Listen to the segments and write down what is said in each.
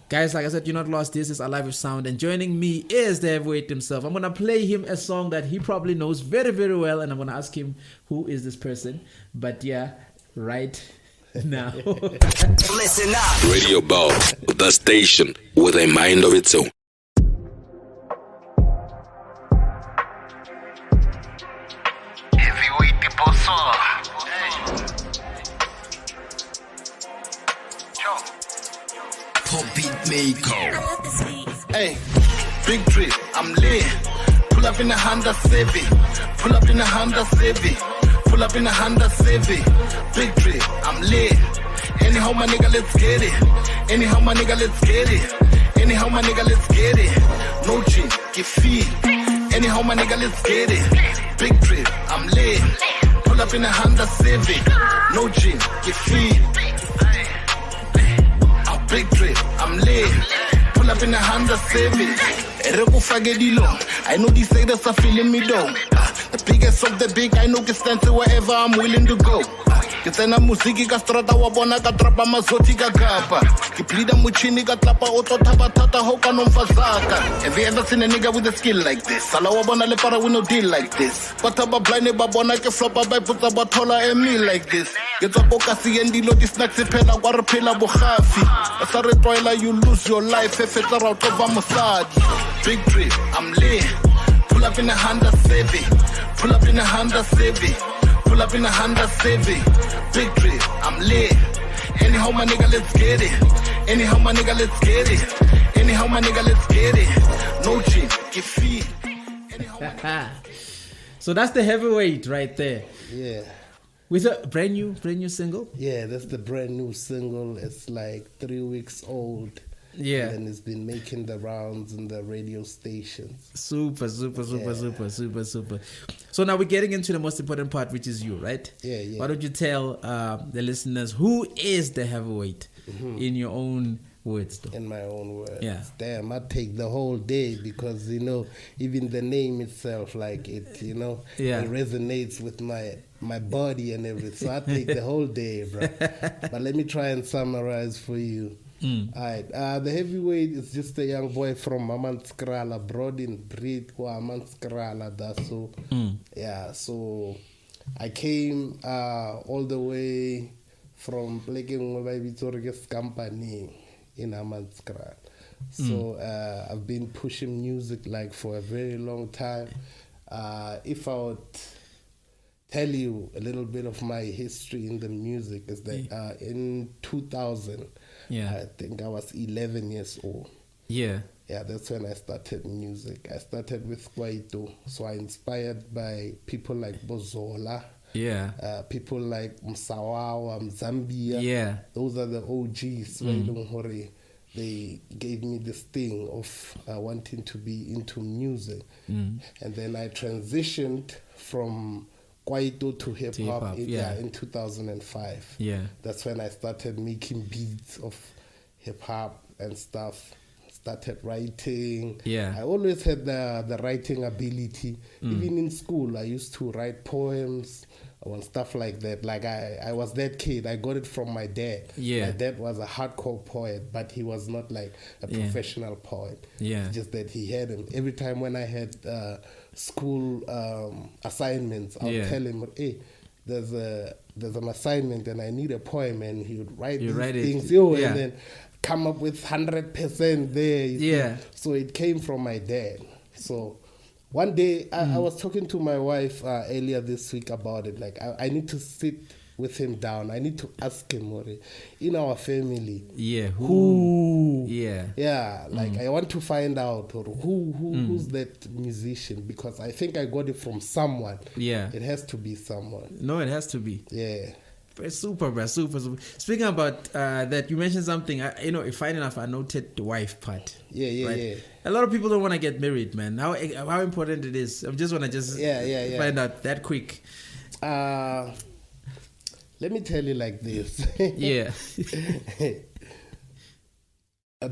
Guys, like I said, you're not lost. This is Alive with Sound, and joining me is the heavyweight himself. I'm gonna play him a song that he probably knows very, very well, and I'm gonna ask him who is this person. But yeah, right now. Listen up. Radio Bop, the station with a mind of its own. Heavyweight bosso. Pop beat maker. Hey, big trip, I'm lit. Pull up in a Honda Civic. Pull up in a Honda Civic. Pull up in a Honda Civic. Big trip, I'm lit. Anyhow, my nigga, let's get it. Anyhow, my nigga, let's get it. Anyhow, my nigga, let's get it. No chin, get feed. Anyhow, my nigga, let's get it. Big trip, I'm lit. Pull up in a Honda Civic. No chin, get feed. Big trip, I'm lit. Pull up in a Honda Civic. I know these haters are feeling me though. The biggest of the big, I know can stand to wherever I'm willing to go. Ke tsena musiki ka strata wa bona ka trapa mazoti ka kapa. Ke bleeda muchini ka tlapa o tota batata ho ka no mfazaka. Have you ever seen a nigga with a skill like this? Sala wa bona le para we no deal like this. Batha ba blind ba bona ke flopa ba putsa ba thola a meal like this. Ke tsa boka si endilo di snacks phela kwa re phela bogafi. Sa re tloela you lose your life if it's ra toba mosadi. Big trip, I'm lit. Pull up in a Honda Civic. Pull up in a Honda Civic. Pull up in a Honda Civic. Big trip, I'm lit. Anyhow, my nigga, let's get it. Anyhow, my nigga, let's get it. Anyhow, my nigga, let's get it. No chin, get feed. So that's the heavyweight right there. Yeah. With a brand new single. Yeah, that's the brand new single. It's like 3 weeks old. Yeah. And it's been making the rounds in the radio stations. Super. So now we're getting into the most important part, which is you, right? Yeah. Why don't you tell the listeners who is the heavyweight in your own words, though? In my own words. Yeah. Damn, I take the whole day because, even the name itself, like it, it resonates with my body and everything. So I take the whole day, bro. But let me try and summarize for you. Alright, the heavyweight is just a young boy from Mamantskrala, brought in breed Mamantskrala. So yeah, so I came all the way from Vitoria's company in Amanskrala. So I've been pushing music like for a very long time. If I would tell you a little bit of my history in the music, is that in 2000. I think I was 11 years old. Yeah, that's when I started music. I started with Kwaito. So I inspired by people like Bozola. People like Msawawa, Mzambia. Those are the OGs. They gave me this thing of wanting to be into music. And then I transitioned from Kwaito to hip hop in 2005. That's when I started making beats of hip hop and stuff. Started writing. I always had the writing ability. Even in school, I used to write poems and stuff like that. Like I was that kid. I got it from my dad. My dad was a hardcore poet, but he was not like a professional poet. It's just that he had him. Every time when I had school assignments, I would tell him, hey, there's an assignment and I need a poem, and he would write these things and then come up with 100% there. So it came from my dad. So one day I was talking to my wife earlier this week about it. Like I need to sit with him down. I need to ask him, in our family, who I want to find out who's that musician, because I think I got it from someone. It has to be someone. No, it has to be. Super, bro. Super. Speaking about that, you mentioned something. Fine enough, I noted the wife part. A lot of people don't want to get married, man. How important it is. I just want to find out that quick. Let me tell you like this.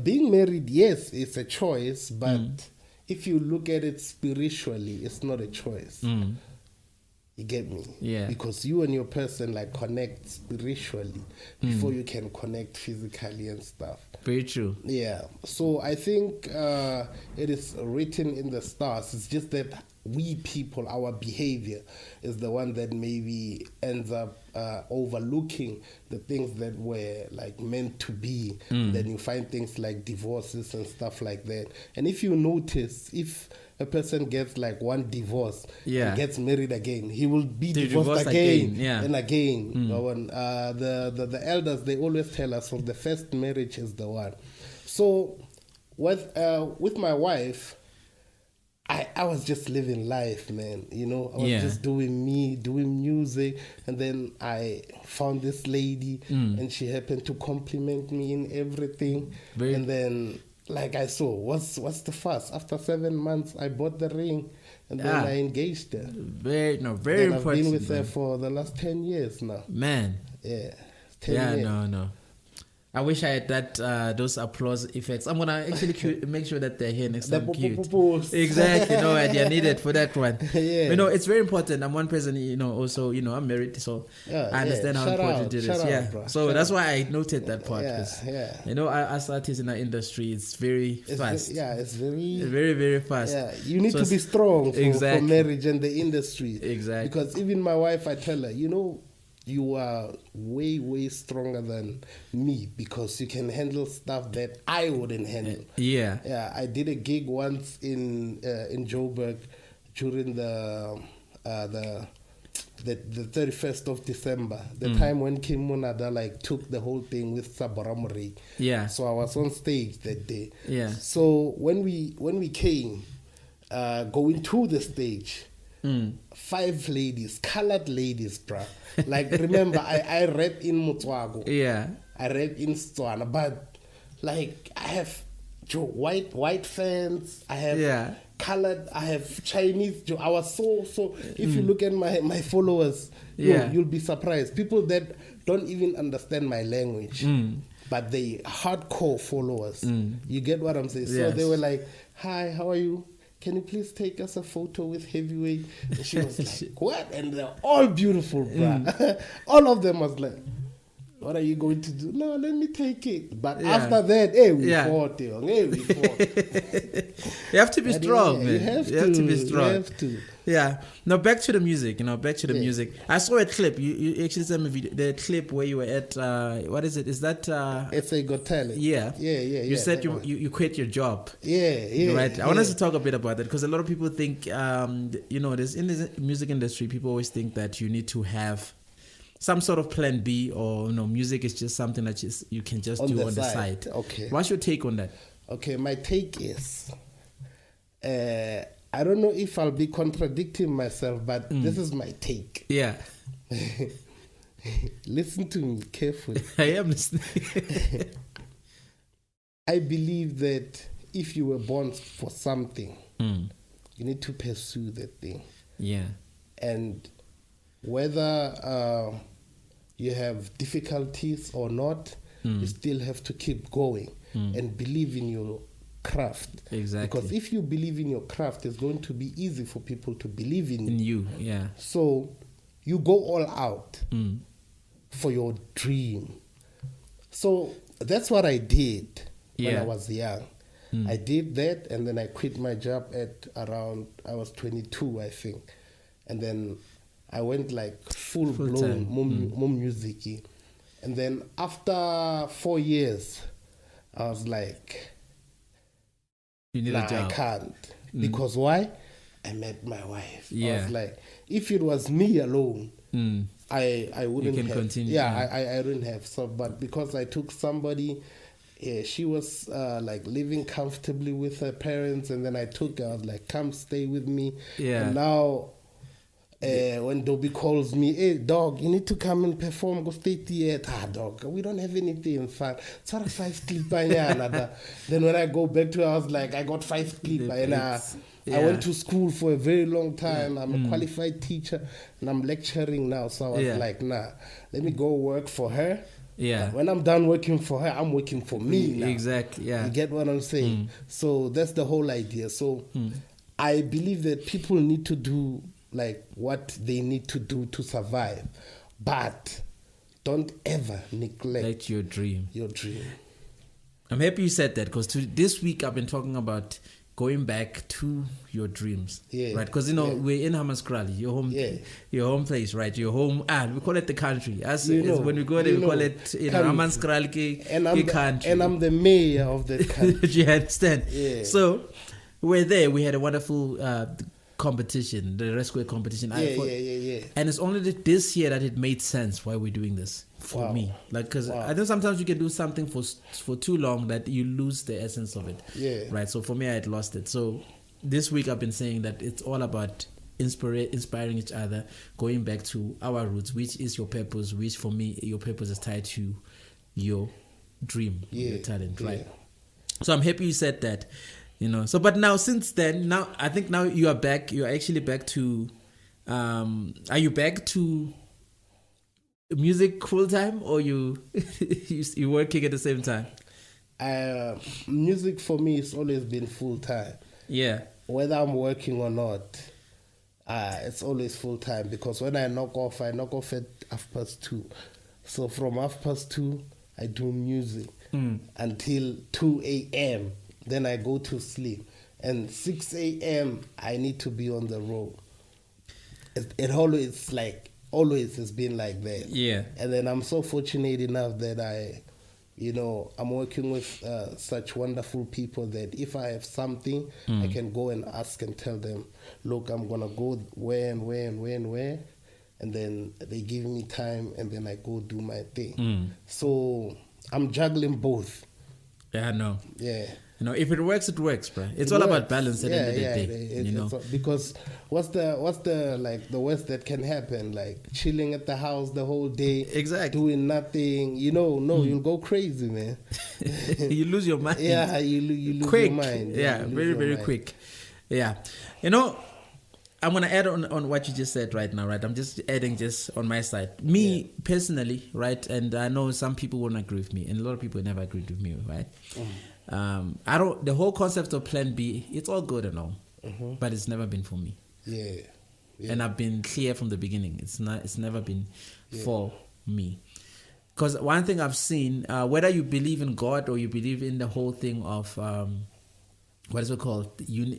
Being married, yes, it's a choice, but if you look at it spiritually, it's not a choice. You get me? Yeah. Because you and your person like connect spiritually before you can connect physically and stuff. Very true. Yeah. So I think it is written in the stars. It's just that we people, our behavior is the one that maybe ends up overlooking the things that were like meant to be. Then you find things like divorces and stuff like that. And if you notice, if a person gets like one divorce and gets married again, he will be divorced again and again. The elders, they always tell us from the first marriage is the one. So with my wife, I was just living life, man. I was just doing music, and then I found this lady, and she happened to compliment me in everything. And then, like I saw, what's the fuss? After 7 months, I bought the ring, and then I engaged her. Very important. I've been with her for the last 10 years now. Man. Yeah. 10 years. No. I wish I had that those applause effects. I'm gonna actually make sure that they're here next time. Exactly. No idea needed for that one. It's very important. I'm one person. Also, I'm married, so I understand how important it is. So that's why I noted that part. As artists in our industry, it's very fast. It's very, very, very fast. Yeah, you need to be strong for marriage and the industry. Exactly. Because even my wife, I tell her, you are way, way stronger than me because you can handle stuff that I wouldn't handle. Yeah. I did a gig once in Joburg during the 31st of December, the time when Kim Monada took the whole thing with Sabaramuri. Yeah. So I was on stage that day. Yeah. So when we came, going to the stage, 5 ladies, colored ladies, bruh. Like, remember, I rap in Motswago. Yeah. I rap in Setswana, but like I have white fans, I have colored, I have Chinese. I was so if you look at my followers, you'll be surprised. People that don't even understand my language, but they hardcore followers. You get what I'm saying? Yes. So they were like, "Hi, how are you? Can you please take us a photo with Heavyweight?" And she was like, "What?" And they're all beautiful, bruh. All of them was like, "What are you going to do?" "No, let me take it." But after that, we fought. We fought. You have to be strong, man. You have to be strong. You have to. Yeah. Now back to the music. Back to the music. I saw a clip. You actually sent me the clip where you were at. What is it? Is that? SA Got Talent. Yeah. You said you quit your job. Yeah. Right. I want us to talk a bit about that because a lot of people think, there's in the music industry, people always think that you need to have some sort of plan B, or music is just something that you can just do on the side. Okay. What's your take on that? Okay, my take is, I don't know if I'll be contradicting myself, but this is my take. Yeah. Listen to me carefully. I am listening. I believe that if you were born for something, you need to pursue that thing. Yeah. And whether you have difficulties or not, you still have to keep going and believe in your craft. Exactly. Because if you believe in your craft, it's going to be easy for people to believe in you. Yeah. So you go all out for your dream. So that's what I did when I was young. I did that, and then I quit my job at around, I was 22, I think. And then I went like full-blown more music. And then after 4 years, I was like, you need a job. I can't. Because why? I met my wife. I was like, if it was me alone, I wouldn't have. Continue. I wouldn't have. So, but because I took somebody, she was like living comfortably with her parents, and then I took her. I was like, come stay with me. Yeah. And now, when Dobby calls me, "Hey dog, you need to come and perform, go stay theater." Dog, we don't have anything fun. Then when I go back to her, I was like, I got 5 clip. I went to school for a very long time. I'm a qualified teacher, and I'm lecturing now. So I was like, nah, let me go work for her. Yeah. When I'm done working for her, I'm working for me now. Exactly. Yeah. You get what I'm saying? So that's the whole idea. So I believe that people need to do like what they need to do to survive, but don't ever neglect your dream. Your dream. I'm happy you said that, because this week I've been talking about going back to your dreams, right? Because we're in Hammanskraal, your home place, right? Your home. We call it the country. When we go there, we call it Hammanskraal country. And I'm the mayor of the country. Do you understand? Yeah. So we're there. We had a wonderful competition, the rescue competition. And it's only this year that it made sense why we're doing this for me. Like, because I think sometimes you can do something for too long that you lose the essence of it. Yeah. Right. So for me, I had lost it. So this week I've been saying that it's all about inspiring each other, going back to our roots, which is your purpose. Which for me, your purpose is tied to your dream, your talent. Right. So I'm happy you said that. So but now since then, I think you are back. You are actually back to. Are you back to music full time, or you working at the same time? Music for me has always been full time. Yeah. Whether I'm working or not, it's always full time, because when I knock off at 2:30. So from 2:30, I do music until 2 a.m. Then I go to sleep, and 6 a.m. I need to be on the road. It always has been like that. Yeah. And then I'm so fortunate enough that I'm working with such wonderful people that if I have something, I can go and ask and tell them, look, I'm gonna go where and where and where and where, and then they give me time, and then I go do my thing. So I'm juggling both. Yeah, I know. Yeah. If it works, it works, bro. It's all about balance at the end of the day. Because what's the worst that can happen? Like chilling at the house the whole day, exactly, doing nothing. You'll go crazy, man. You lose your mind. Yeah, you lose quick. your mind. Yeah, very, very quick. Yeah. I'm going to add on what you just said right now, right? I'm just adding just on my side. Me, personally, right? And I know some people won't agree with me, and a lot of people never agreed with me, right? The whole concept of plan B, it's all good and all, but it's never been for me. Yeah. And I've been clear from the beginning. It's never been for me. Because one thing I've seen, whether you believe in God or you believe in the whole thing of what is it called?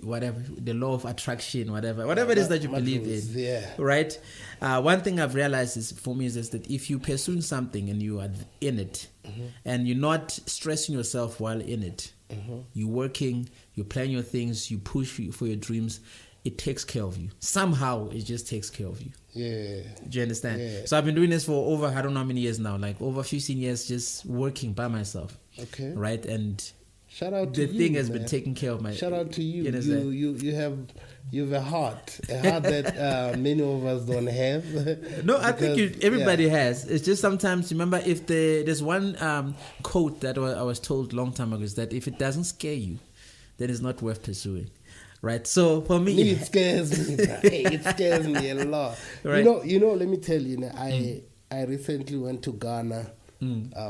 Whatever, the law of attraction, whatever it is that you believe in, right? One thing I've realized is that if you're pursuing something and you are in it, and you're not stressing yourself while in it, you're working, you plan your things, you push for your dreams, it takes care of you. Somehow, it just takes care of you. Yeah. Do you understand? Yeah. So I've been doing this for over, I don't know how many years now, like over 15 years, just working by myself. Okay. Right? And shout out to you. The thing has been taking care of my. Shout out to you. You have a heart that many of us don't have. No, I think everybody has. It's just sometimes, remember, if there's one quote that I was told a long time ago, is that if it doesn't scare you, then it's not worth pursuing. Right? So for me, it scares me. It scares me a lot. Right? Let me tell you. I recently went to Ghana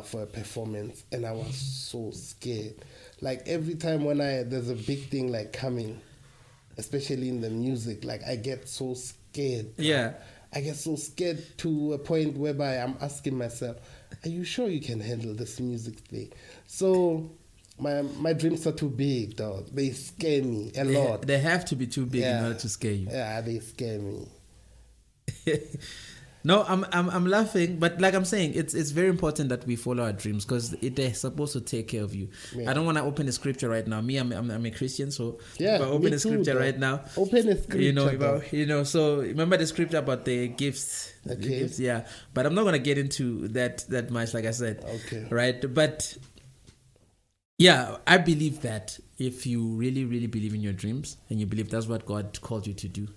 for a performance, and I was so scared. Like every time when there's a big thing like coming, especially in the music, like I get so scared. Yeah. I get so scared to a point whereby I'm asking myself, are you sure you can handle this music thing? So my dreams are too big, dog. They scare me a lot. They have to be too big in order to scare you. Yeah, they scare me. No, I'm laughing, but like I'm saying, it's very important that we follow our dreams, because they're supposed to take care of you. Yeah. I don't want to open the scripture right now. Me, I'm a Christian, so if I open the scripture right now, open the scripture. So remember the scripture about the gifts. Okay. The gifts, yeah. But I'm not gonna get into that much, like I said. Okay. Right, but yeah, I believe that if you really, really believe in your dreams and you believe that's what God called you to do,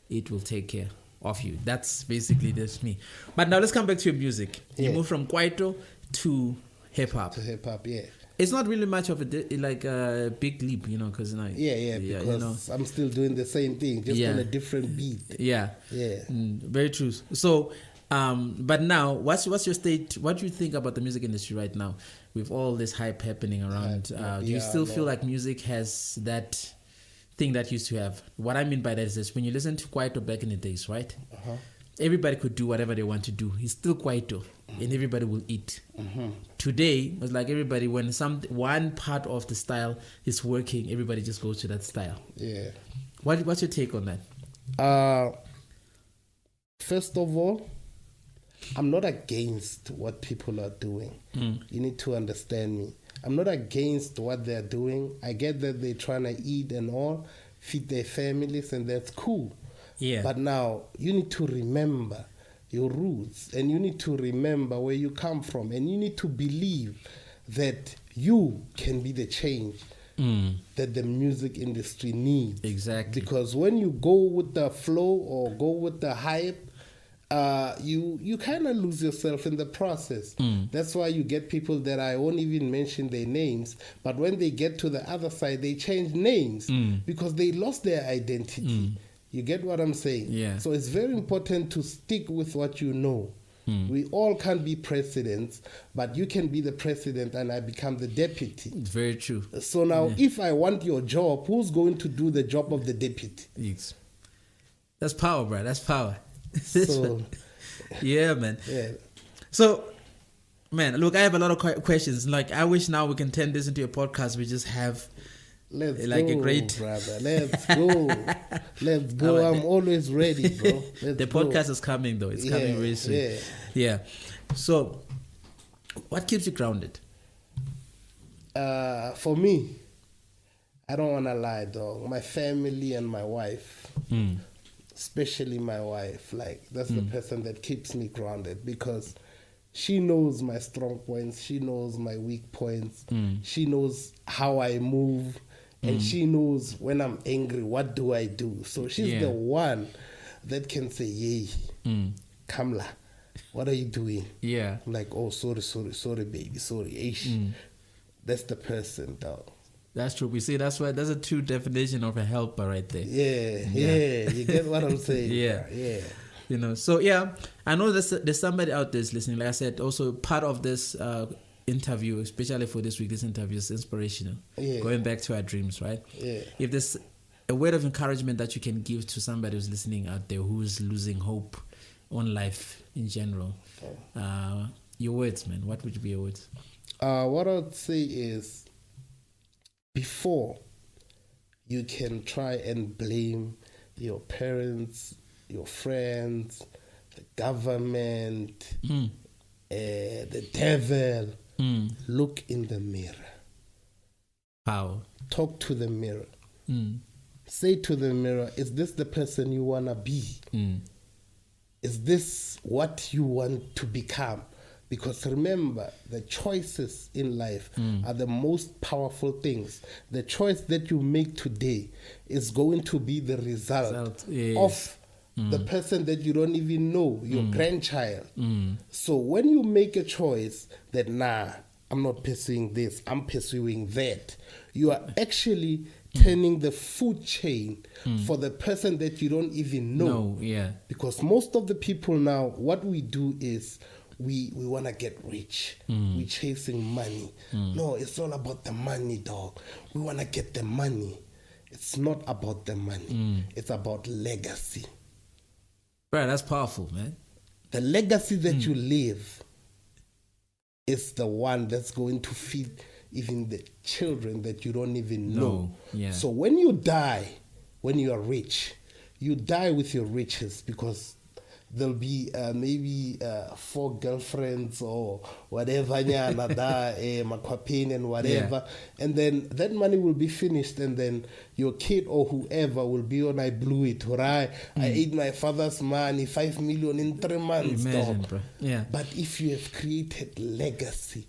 it will take care of you. That's basically just me. But now let's come back to your music. You move from Kwaito to hip hop. Yeah. It's not really much of a big leap, because because I'm still doing the same thing, just on a different beat. Yeah. Very true. So, but now, what's your state? What do you think about the music industry right now, with all this hype happening around? Do you still feel like music has that thing that used to have. What I mean by that is this: when you listen to Kwaito back in the days, right? Everybody could do whatever they want to do. He's still Kwaito, and everybody will eat. Today, it's like everybody, when one part of the style is working, everybody just goes to that style. Yeah. What's your take on that? First of all, I'm not against what people are doing. You need to understand me. I'm not against what they're doing. I get that they're trying to eat and all, feed their families, and that's cool. Yeah. But now you need to remember your roots, and you need to remember where you come from, and you need to believe that you can be the change that the music industry needs. Exactly. Because when you go with the flow or go with the hype, you kind of lose yourself in the process. That's why you get people that I won't even mention their names, but when they get to the other side, they change names because they lost their identity. You get what I'm saying? Yeah. So it's very important to stick with what you know. We all can't be presidents, but you can be the president and I become the deputy. It's very true. So now, if I want your job, who's going to do the job of the deputy? That's power, bro. That's power. So, yeah, man. Yeah. So, man, look, I have a lot of questions. Like, I wish now we can turn this into a podcast. We just have let's like go, a great brother. Let's go. Let's go. I'm always ready, bro. The podcast is coming, though. It's coming very soon. Yeah. So, what keeps you grounded? For me, I don't want to lie, dog. My family and my wife. Especially my wife, like that's the person that keeps me grounded because she knows my strong points, she knows my weak points, she knows how I move, and she knows when I'm angry, what do I do? So she's the one that can say, "Yay, Kamla, what are you doing?" Yeah, I'm like, "Oh, sorry, baby, sorry." That's the person, dog. That's true. We see that's a true definition of a helper right there. Yeah. You get what I'm saying? Yeah. You know, so I know there's somebody out there listening. Like I said, also part of this interview, especially for this week, this interview is inspirational. Yeah. Going back to our dreams, right? Yeah. If there's a word of encouragement that you can give to somebody who's listening out there who's losing hope on life in general, your words, man. What would be your words? What I would say is, before you can try and blame your parents, your friends, the government, the devil, look in the mirror. How? Talk to the mirror. Say to the mirror, is this the person you want to be? Is this what you want to become? Because remember, the choices in life are the most powerful things. The choice that you make today is going to be the result of the person that you don't even know, your grandchild. So when you make a choice that, nah, I'm not pursuing this, I'm pursuing that, you are actually turning the food chain for the person that you don't even know. Because most of the people now, what we do is, we want to get rich. We're chasing money. No, it's all about the money, dog. We want to get the money. It's not about the money. It's about legacy. Bro, that's powerful, man. The legacy that you leave is the one that's going to feed even the children that you don't even know. So when you die, when you are rich, you die with your riches because there'll be maybe 4 girlfriends or whatever, makwapin and whatever, and then that money will be finished, and then your kid or whoever will be on, I blew it, right? I ate my father's money, 5 million in 3 months. Imagine, bro. But if you have created legacy,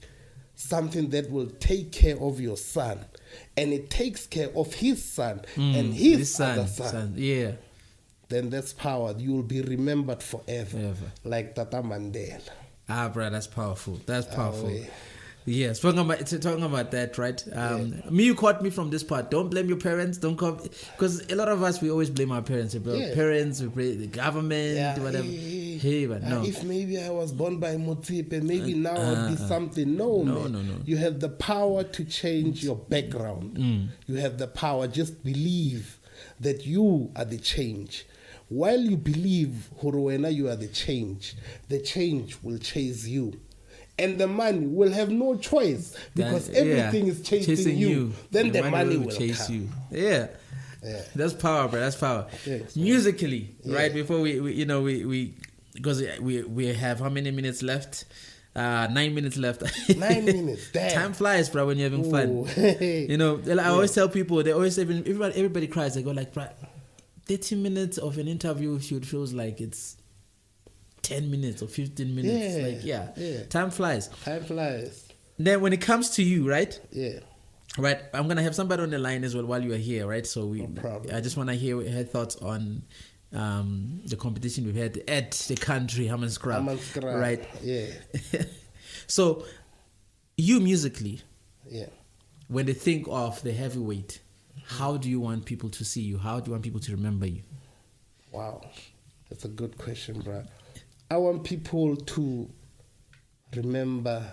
something that will take care of your son, and it takes care of his son and his other son. Then that's power. You will be remembered forever. Like Tata Mandela. Bro, that's powerful. That's powerful. Yes, talking about that, right? You caught me from this part. Don't blame your parents. Don't come, because a lot of us, we always blame our parents. We blame parents, we blame the government, whatever. But no. If maybe I was born by Motipe, maybe now I'll be something. No. You have the power to change your background. You have the power. Just believe that you are the change. While you believe, Huruena, you are the change will chase you. And the money will have no choice because everything is chasing you. Then the money will chase come. You. Yeah. That's power, bro. That's power. Yes, musically, right? Before we because we have how many minutes left? 9 minutes left. 9 minutes. Damn. Time flies, bro, when you're having fun. I always tell people, they always say, everybody cries. They go like, 30 minutes of an interview feels like it's 10 minutes or 15 minutes. Time flies. Time flies. Then when it comes to you, right? Yeah. Right, I'm going to have somebody on the line as well while you are here, right? So I just want to hear her thoughts on the competition we've had at the country, Hammanskraal. Right? Yeah. So, you musically, yeah, when they think of the heavyweight, how do you want people to see you? How do you want people to remember you? Wow, that's a good question, bro. I want people to remember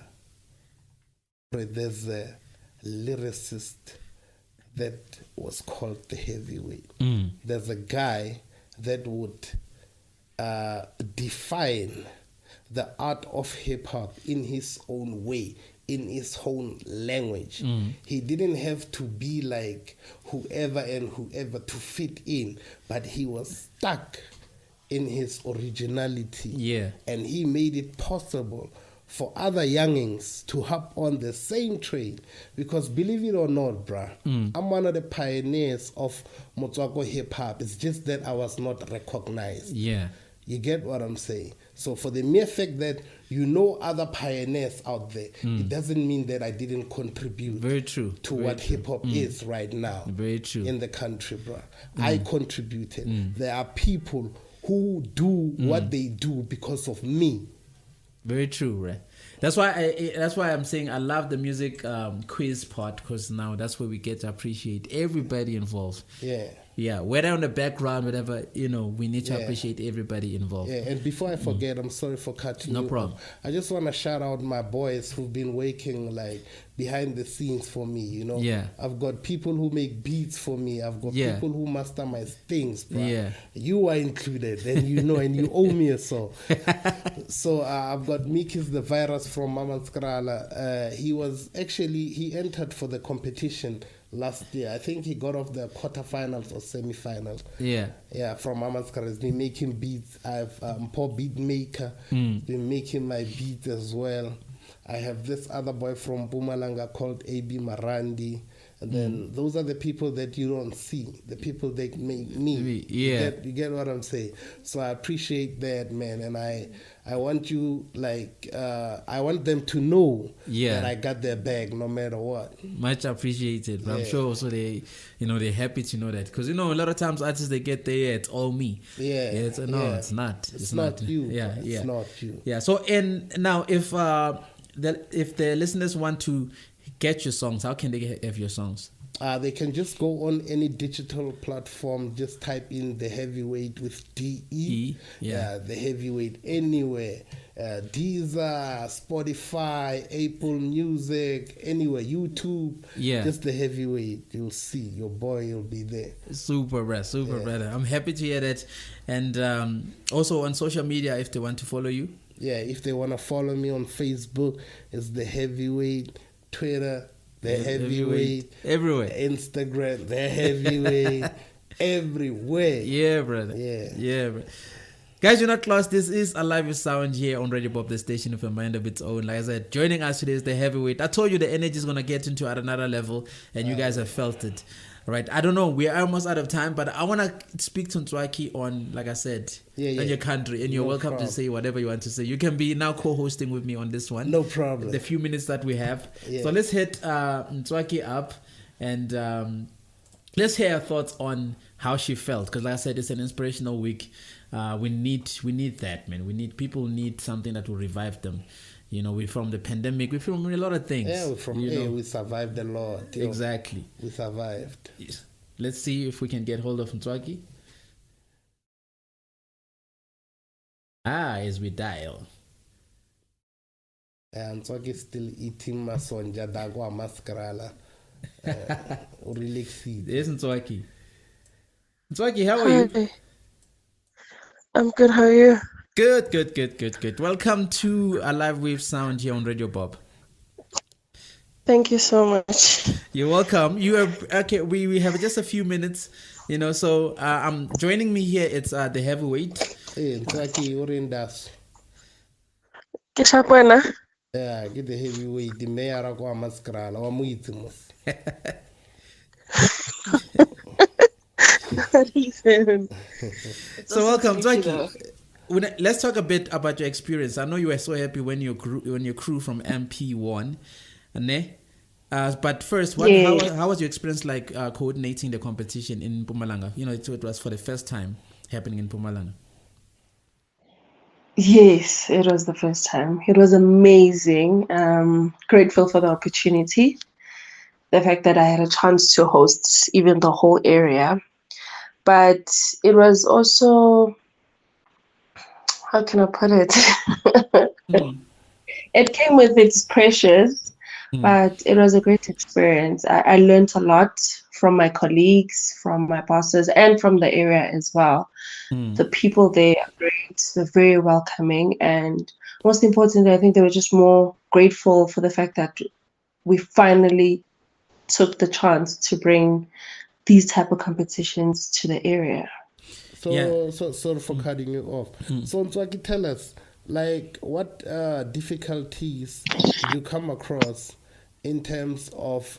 there's a lyricist that was called the heavyweight. There's a guy that would define the art of hip-hop in his own way, in his own language. He didn't have to be like whoever to fit in, but he was stuck in his originality. Yeah. And he made it possible for other youngings to hop on the same train. Because believe it or not, bruh, I'm one of the pioneers of Motswako hip-hop. It's just that I was not recognized. Yeah. You get what I'm saying? So for the mere fact that you know other pioneers out there, it doesn't mean that I didn't contribute to what hip-hop is right now in the country, bruh. I contributed. There are people who do what they do because of me. Very true, right? That's why I'm saying I love the music quiz part, because now that's where we get to appreciate everybody involved. Yeah, whether on the background, whatever, we need to appreciate everybody involved. Yeah, and before I forget, I'm sorry for cutting you. No problem. I just want to shout out my boys who've been working behind the scenes for me, Yeah. I've got people who make beats for me. I've got people who master my things, bro. Yeah. You are included, and and you owe me a song. So I've got Mikis the Virus from Hammanskraal. He entered for the competition last year. I think he got off the quarterfinals or semifinals. Yeah, from Hammanskraal. He's been making beats. I've Paul Beat Maker. Been making my beats as well. I have this other boy from Mpumalanga called AB Marandi. And then those are the people that you don't see, the people that make me. Yeah. You get what I'm saying? So I appreciate that, man. And I want you, I want them to know that I got their bag no matter what. Much appreciated. But I'm sure also they're happy to know that. Because, a lot of times artists, they get there, it's all me. It's not. It's not you. It's not you. Yeah. So, and now if the listeners want to get your songs, how can they have your songs? They can just go on any digital platform, just type in The Heavyweight with D-E. The Heavyweight anywhere. Deezer, Spotify, Apple Music, anywhere, YouTube. Just The Heavyweight. You'll see. Your boy will be there. Super, brother. I'm happy to hear that. And also on social media, if they want to follow you. Yeah, if they want to follow me on Facebook, it's The Heavyweight. Twitter, The Heavyweight. Everywhere. Instagram, The Heavyweight. Everywhere. Yeah, brother. Yeah, brother. Guys, you're not lost. This is Alive with Sound here on Radio Bop, the station with a mind of its own. Like I said, joining us today is The Heavyweight. I told you the energy is going to get into at another level, and you guys have felt it. Right, I don't know. We are almost out of time, but I want to speak to Ntswaki on, like I said, on your country, and you're welcome to say whatever you want to say. You can be now co-hosting with me on this one. No problem. The few minutes that we have. So let's hit Ntswaki up, and let's hear her thoughts on how she felt. Because like I said, it's an inspirational week. We need that, man. People need something that will revive them. We're from the pandemic. We're from a lot of things. Yeah, we survived a lot. Exactly. We survived. Yes. Let's see if we can get hold of Ntswaki. As we dial. Ntswaki is still eating masonja dagwa maskrala. Relaxing. Yes, Ntswaki. Zwaki, how are you? I'm good. How are you? Good. Welcome to A Live Wave Sound here on Radio Bop. Thank you so much. You're welcome. You are okay. We have just a few minutes, So joining me here. It's the heavyweight. Hey, Zwaki, you're in das. Kishapwena. Yeah, get the heavyweight. The mayor of Mascara. Or Muitimus. So welcome, Zwaki. Let's talk a bit about your experience. I know you were so happy when your crew from MP won, but first, how was your experience like coordinating the competition in Mpumalanga? It was for the first time happening in Mpumalanga. Yes, it was the first time. It was amazing. Grateful for the opportunity. The fact that I had a chance to host even the whole area. But it was also, how can I put it? It came with its pressures, but it was a great experience. I learned a lot from my colleagues, from my bosses, and from the area as well. The people there are great. They're very welcoming. And most importantly, I think they were just more grateful for the fact that we finally took the chance to bring these type of competitions to the area. So sorry for cutting you off. So Zwaki, tell us, like, what difficulties you come across in terms of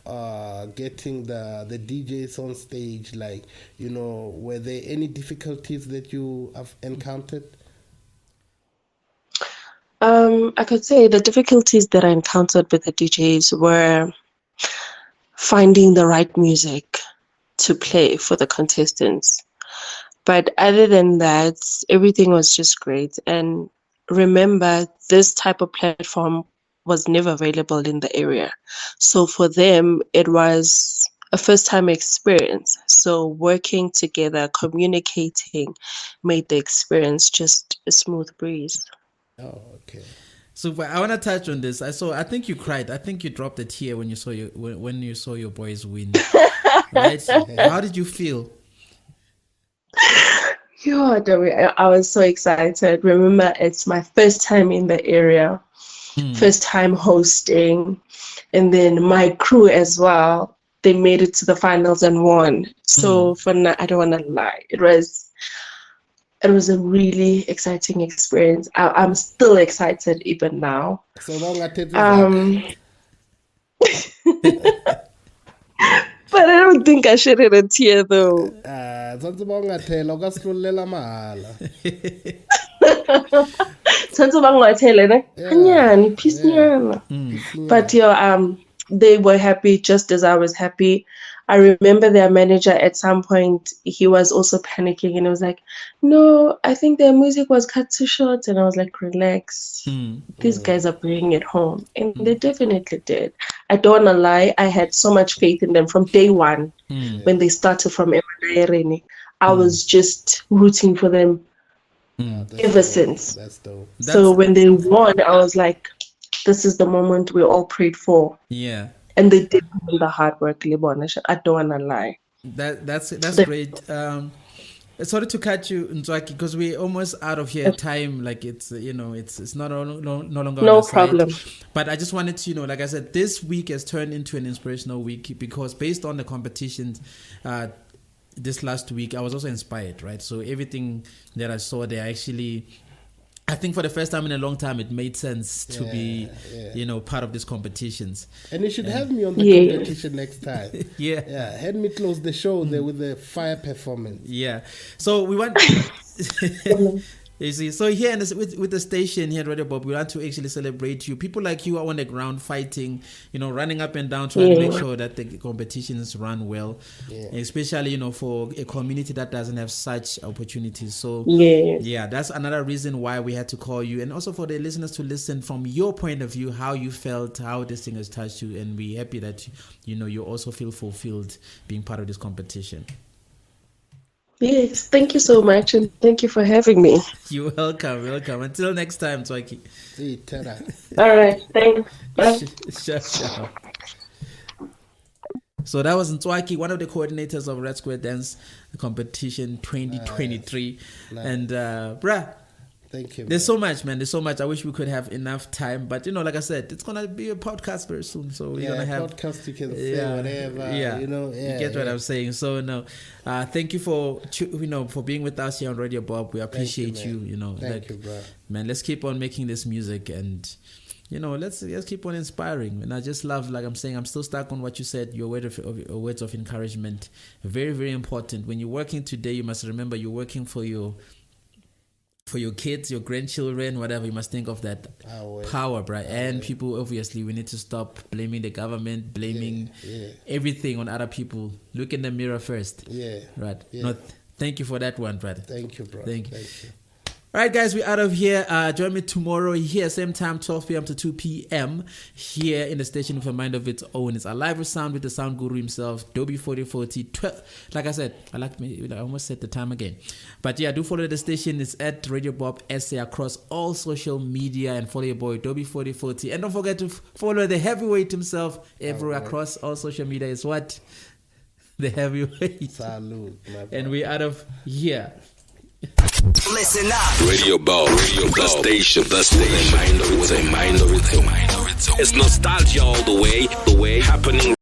getting the DJs on stage? Like, were there any difficulties that you have encountered? I could say the difficulties that I encountered with the DJs were finding the right music to play for the contestants. But other than that, everything was just great. And remember, this type of platform was never available in the area. So for them, it was a first-time experience. So working together, communicating, made the experience just a smooth breeze. Oh, okay. So I want to touch on this. I think you cried. I think you dropped a tear when you saw your boys win. Right? How did you feel? I was so excited. Remember, it's my first time in the area, first time hosting, and then my crew as well. They made it to the finals and won. So for now, I don't want to lie. It was a really exciting experience. I'm still excited even now. But I don't think I shed a tear though. But they were happy just as I was happy. I remember their manager at some point, he was also panicking and he was like, no, I think their music was cut too short. And I was like, relax. These guys are bringing it home. And they definitely did. I don't want to lie. I had so much faith in them from day one when they started from Emandaireni. I was just rooting for them ever since. That's dope. So when they won, I was like, this is the moment we all prayed for. Yeah. And they did the hard work, Libonish. I don't want to lie. That's great. Sorry to cut you, Zwaki, because we're almost out of here. Time, like it's it's not no longer no problem. But I just wanted to like I said, this week has turned into an inspirational week because based on the competitions, this last week I was also inspired, right? So everything that I saw there actually. I think for the first time in a long time, it made sense to be, part of these competitions. And you should have me on the competition next time. Yeah. Had me close the show there with the fire performance. Yeah. So we want... You see, so here with the station here at Radio Bop, we want to actually celebrate you. People like you are on the ground fighting, running up and down, trying to make sure that the competitions run well, especially, for a community that doesn't have such opportunities. So, that's another reason why we had to call you. And also for the listeners to listen from your point of view, how you felt, how this thing has touched you. And we're happy that, you also feel fulfilled being part of this competition. Yes, thank you so much, and thank you for having me. You're welcome. Until next time, Zwaki. All right, thanks. Bye. Sure. So that was Ntwaki, one of the coordinators of Red Square Dance Competition 2023. Nice. And bruh, thank you. There's so much, man. There's so much. I wish we could have enough time, but like I said, it's gonna be a podcast very soon. So we're gonna have podcast. You can say whatever. You get what I'm saying. So thank you for for being with us here on Radio Bop. We appreciate you. Thank you, bro. Man, let's keep on making this music and. Let's keep on inspiring. And I just love, like I'm saying, I'm still stuck on what you said, your words of encouragement. Very, very important. When you're working today, you must remember you're working for your kids, your grandchildren, whatever. You must think of that power, right? And people, obviously, we need to stop blaming the government, blaming everything on other people. Look in the mirror first. Yeah. Right. Yeah. No, thank you for that one, brother. Thank you, bro. Thank you. All right, guys, we're out of here. Join me tomorrow here, same time, 12 p.m. to 2 p.m. here in the station with a mind of its own. It's a live sound with the sound guru himself, Dobie 4040. Like I said, I almost said the time again. But yeah, do follow the station. It's at Radio Bop SA across all social media, and follow your boy, Dobie 4040. And don't forget to follow the heavyweight himself everywhere across all social media. It's what? The heavyweight. Salute. And we're out of here. Listen up. Radio Bop, the station with a mind of its own. It's nostalgia all the way happening